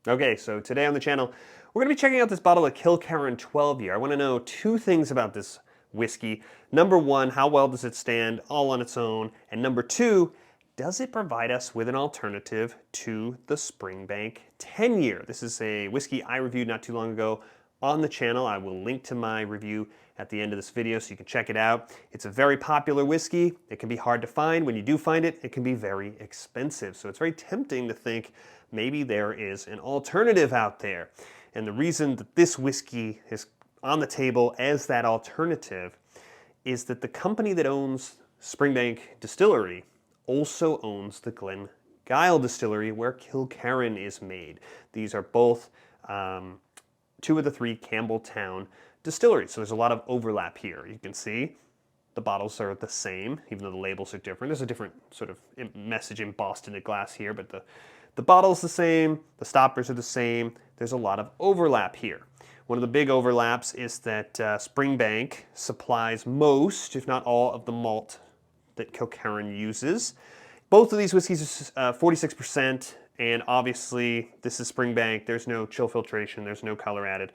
Okay, so today on the channel, we're going to be checking out this bottle of Kilkerran 12 year. I want to know two things about this whiskey. Number one, how well does it stand all on its own? And number two, does it provide us with an alternative to the Springbank 10 year? This is a whiskey I reviewed not too long ago on the channel. I will link to my review at the end of this video so you can check it out. It's a very popular whiskey. It can be hard to find. When you do find it, it can be very expensive. So it's very tempting to think maybe there is an alternative out there. And the reason that this whiskey is on the table as that alternative is that the company that owns Springbank Distillery also owns the Glengyle Distillery where Kilkerran is made. These are both two of the three Campbeltown distilleries. So there's a lot of overlap here. You can see the bottles are the same, even though the labels are different. There's a different sort of message embossed into glass here, but the bottle's the same, the stoppers are the same. There's a lot of overlap here. One of the big overlaps is that Springbank supplies most, if not all, of the malt that Kilkerran uses. Both of these whiskeys are 46%, and obviously this is Springbank. There's no chill filtration, there's no color added.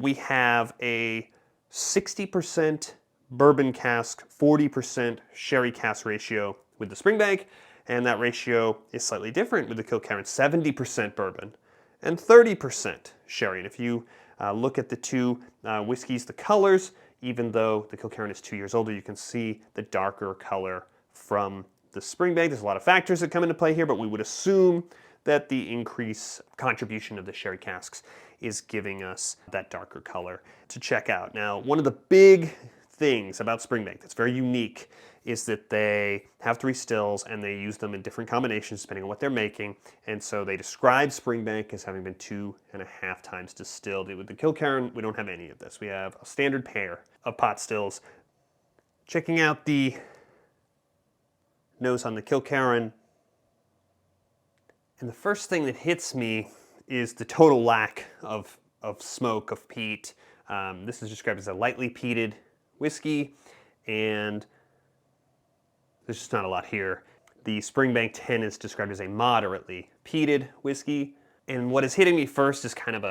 We have a 60% bourbon cask, 40% sherry cask ratio with the Springbank, and that ratio is slightly different with the Kilkerran, 70% bourbon and 30% sherry. And if you look at the two whiskeys, the colors, even though the Kilkerran is 2 years older, you can see the darker color from the Springbank. There's a lot of factors that come into play here, but we would assume that the increased contribution of the sherry casks is giving us that darker color to check out. Now, one of the big things about Springbank that's very unique is that they have 3 stills and they use them in different combinations depending on what they're making. And so they describe Springbank as having been 2.5 times distilled. With the Kilkerran, we don't have any of this. We have a standard pair of pot stills. Checking out the nose on the Kilkerran, and the first thing that hits me is the total lack of smoke, of peat. This is described as a lightly peated whiskey, and there's just not a lot here. The Springbank 10 is described as a moderately peated whiskey, and what is hitting me first is it's kind of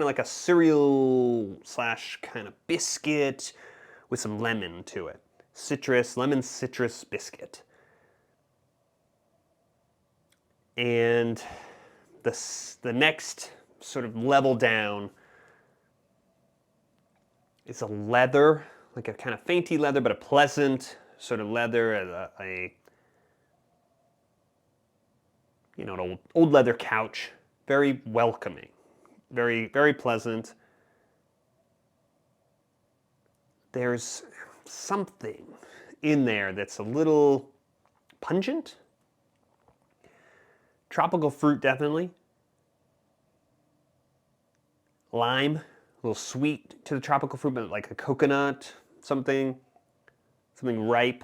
like a cereal slash kind of biscuit with some lemon to it. Lemon citrus biscuit. And the next sort of level down is a leather, like a kind of fainty leather, but a pleasant sort of leather, an old leather couch, very welcoming, very, very pleasant. There's something in there that's a little pungent. Tropical fruit, definitely. Lime, a little sweet to the tropical fruit, but like a coconut, something ripe.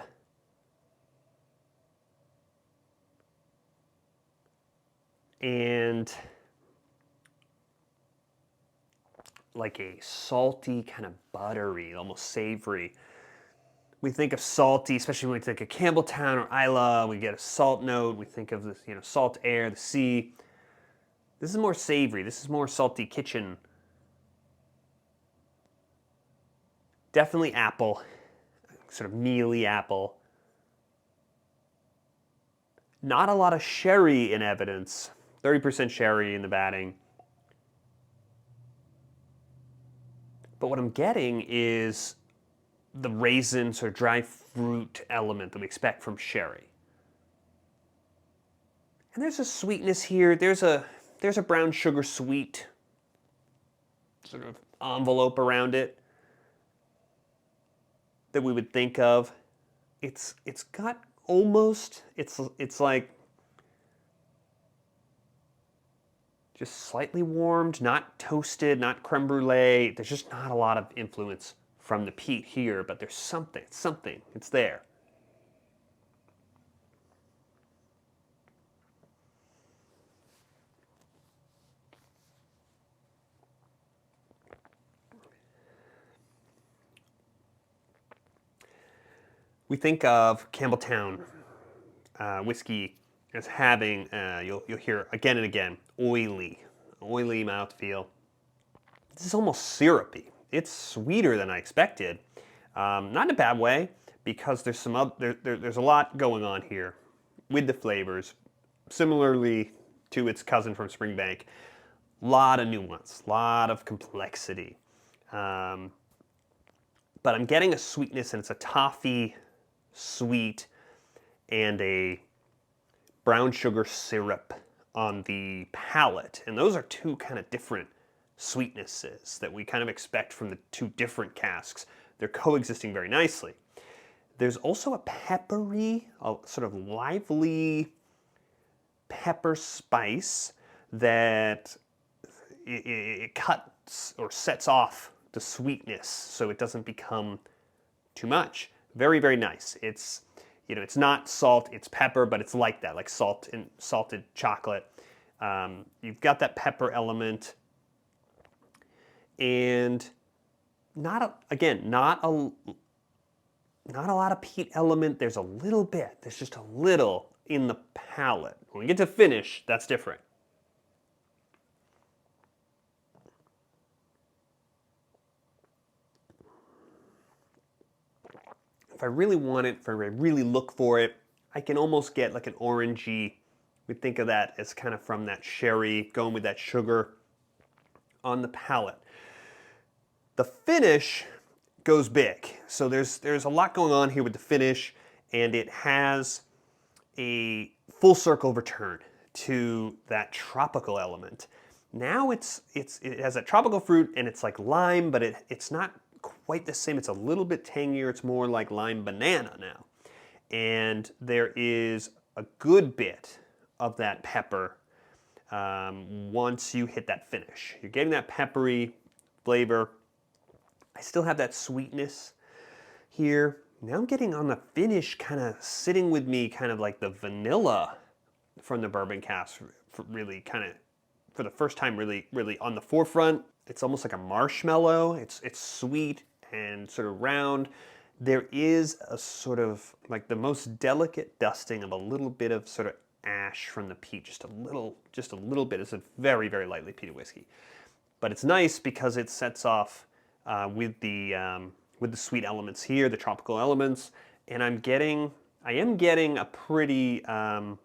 And like a salty, kind of buttery, almost savory. We think of salty, especially when we think of Campbeltown or Islay, we get a salt note. We think of this, salt air, the sea. This is more savory. This is more salty kitchen. Definitely apple, sort of mealy apple. Not a lot of sherry in evidence. 30% sherry in the batting. But what I'm getting is the raisins or dry fruit element that we expect from sherry. And there's a sweetness here. There's a brown sugar sweet sort of envelope around it that we would think of. It's got almost, it's like just slightly warmed, not toasted, not creme brulee. There's just not a lot of influence from the peat here, but there's something, it's there. We think of Campbeltown whiskey as having, you'll hear again and again, oily mouthfeel. This is almost syrupy. It's sweeter than I expected. Not in a bad way, because there's there's a lot going on here with the flavors. Similarly to its cousin from Springbank, a lot of nuance, a lot of complexity. But I'm getting a sweetness, and it's a toffee sweet and a brown sugar syrup on the palate. And those are two kind of different sweetnesses that we kind of expect from the two different casks. They're coexisting very nicely. There's also a peppery, a sort of lively pepper spice that it cuts or sets off the sweetness so it doesn't become too much. Very, very nice. It's, you know, it's not salt, it's pepper, but it's like that, like salt and salted chocolate. You've got that pepper element, and not a lot of peat element. There's a little bit. There's just a little in the palate. When we get to finish, that's different. If I really want it, if I really look for it, I can almost get like an orangey. We think of that as kind of from that sherry, going with that sugar on the palate. The finish goes big. So there's a lot going on here with the finish, and it has a full circle return to that tropical element. Now it has that tropical fruit, and it's like lime, but it's not quite the same. It's a little bit tangier. It's more like lime banana now. And there is a good bit of that pepper once you hit that finish. You're getting that peppery flavor. I still have that sweetness here. Now I'm getting on the finish, kind of sitting with me, kind of like the vanilla from the bourbon cask, really kind of, for the first time, really on the forefront. It's almost like a marshmallow. It's sweet and sort of round. There is a sort of like the most delicate dusting of a little bit of sort of ash from the peat, just a little bit. It's a very, very lightly peated whiskey, but it's nice because it sets off with the sweet elements here, the tropical elements, and I am getting a pretty around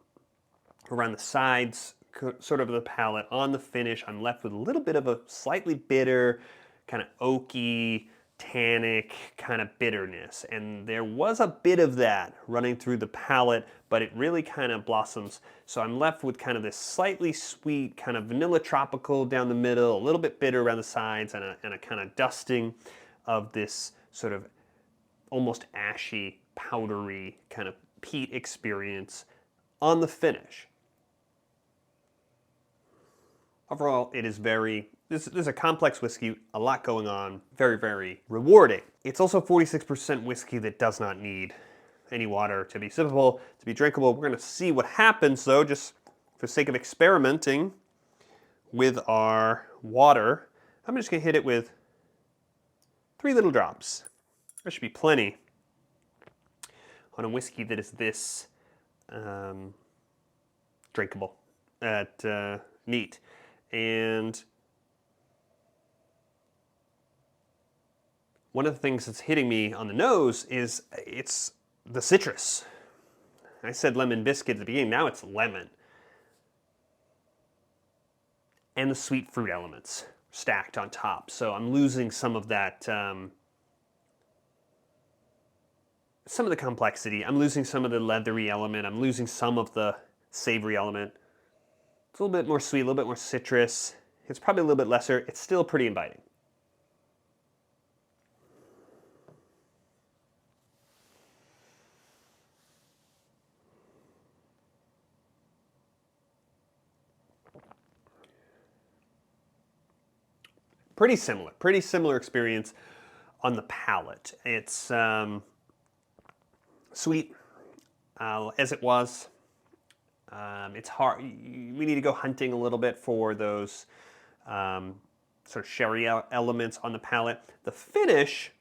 the sides, sort of the palate. On the finish, I'm left with a little bit of a slightly bitter, kind of oaky, tannic kind of bitterness, and there was a bit of that running through the palate, but it really kind of blossoms. So I'm left with kind of this slightly sweet, kind of vanilla tropical down the middle, a little bit bitter around the sides, and a kind of dusting of this sort of almost ashy, powdery kind of peat experience on the finish. Overall, it is this is a complex whiskey, a lot going on, very, very rewarding. It's also 46% whiskey that does not need any water to be sippable, to be drinkable. We're going to see what happens, though, just for the sake of experimenting with our water. I'm just going to hit it with 3 little drops. There should be plenty on a whiskey that is this drinkable, neat. And one of the things that's hitting me on the nose is it's the citrus. I said lemon biscuit at the beginning, now it's lemon. And the sweet fruit elements stacked on top. So I'm losing some of that, some of the complexity. I'm losing some of the leathery element. I'm losing some of the savory element. It's a little bit more sweet, a little bit more citrus. It's probably a little bit lesser. It's still pretty inviting. Pretty similar experience on the palate. It's sweet as it was. It's hard. We need to go hunting a little bit for those sort of sherry elements on the palate. The finish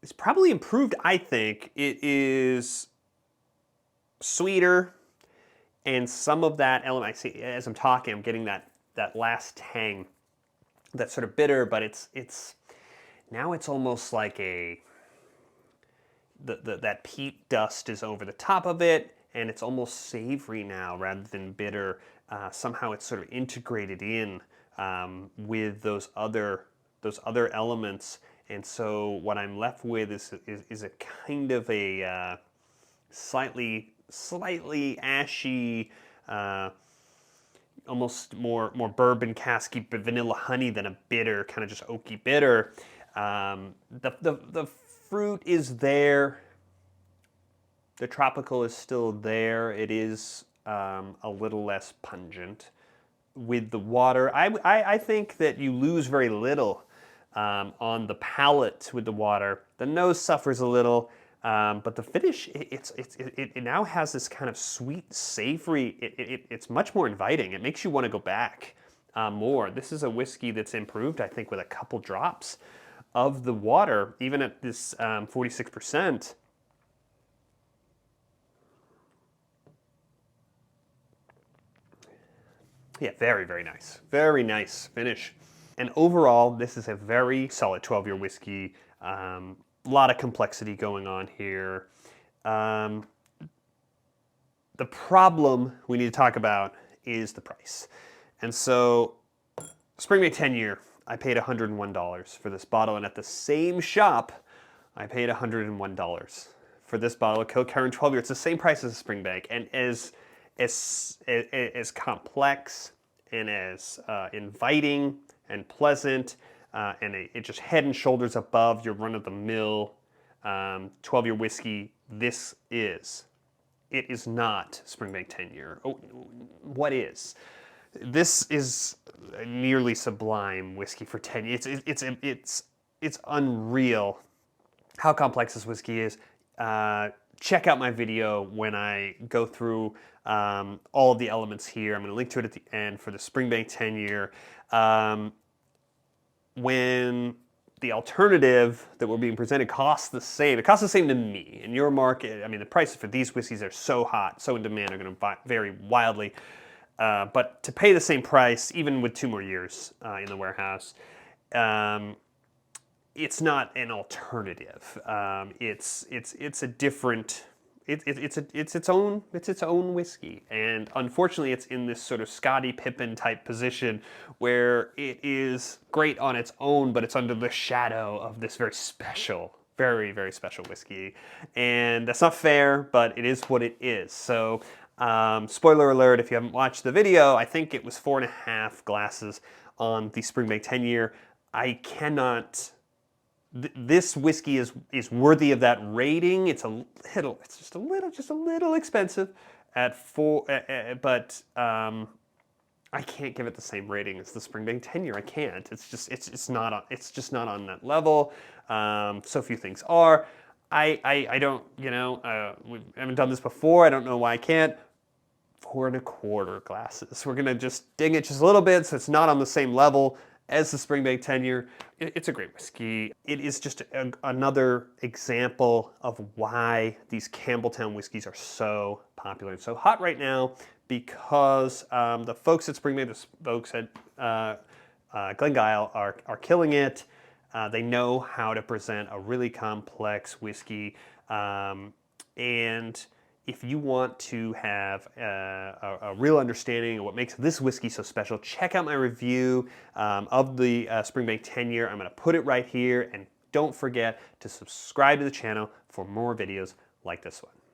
is probably improved, I think. It is sweeter. And some of that element, I see as I'm talking, I'm getting that last tang, that's sort of bitter, but it's now it's almost like that peat dust is over the top of it, and it's almost savory now rather than bitter. Somehow it's sort of integrated in with those other elements, and so what I'm left with is a kind of a slightly ashy, almost more bourbon casky, but vanilla honey than a bitter, kind of just oaky bitter. The fruit is there. The tropical is still there. It is a little less pungent. With the water, I think that you lose very little on the palate with the water. The nose suffers a little, but the finish, it now has this kind of sweet, savory, it's much more inviting. It makes you want to go back more. This is a whiskey that's improved, I think, with a couple drops of the water, even at this 46%. Yeah, very, very nice. Very nice finish. And overall, this is a very solid 12-year whiskey. A lot of complexity going on here. The problem we need to talk about is the price. And so, Springbank 10-year, I paid $101 for this bottle, and at the same shop, I paid $101 for this bottle of Kilkerran 12-year. It's the same price as a Springbank, and as complex and as inviting and pleasant, and it just head and shoulders above your run-of-the-mill 12-year whiskey. This is. It is not Springbank 10-year. Oh, what is? This is a nearly sublime whiskey for 10 years. It's unreal how complex this whiskey is. Check out my video when I go through all of the elements here. I'm going to link to it at the end for the Springbank 10-year. When the alternative that we're being presented costs the same, it costs the same to me. In your market, I mean, the prices for these whiskeys are so hot, so in demand, are going to vary wildly. But to pay the same price, even with 2 more years in the warehouse, it's not an alternative. It's a different. It's its own whiskey, and unfortunately, it's in this sort of Scottie Pippen type position where it is great on its own, but it's under the shadow of this very special, very, very special whiskey, and that's not fair, but it is what it is. So, spoiler alert: if you haven't watched the video, I think it was 4.5 glasses on the Springbank 10-year. I cannot. This whiskey is worthy of that rating. It's just a little expensive at 4, but I can't give it the same rating as the Springbank 10-year. I can't. It's just not on that level. So few things are. I don't, we haven't done this before. I don't know why I can't. 4.25 glasses. We're gonna just ding it just a little bit so it's not on the same level as the Springbank 10-year. It's a great whiskey. It is just another example of why these Campbeltown whiskeys are so popular and so hot right now, because the folks at Springbank, the folks at Glengyle are killing it. They know how to present a really complex whiskey, and if you want to have a real understanding of what makes this whiskey so special, check out my review of the Springbank 10-year. I'm going to put it right here, and don't forget to subscribe to the channel for more videos like this one.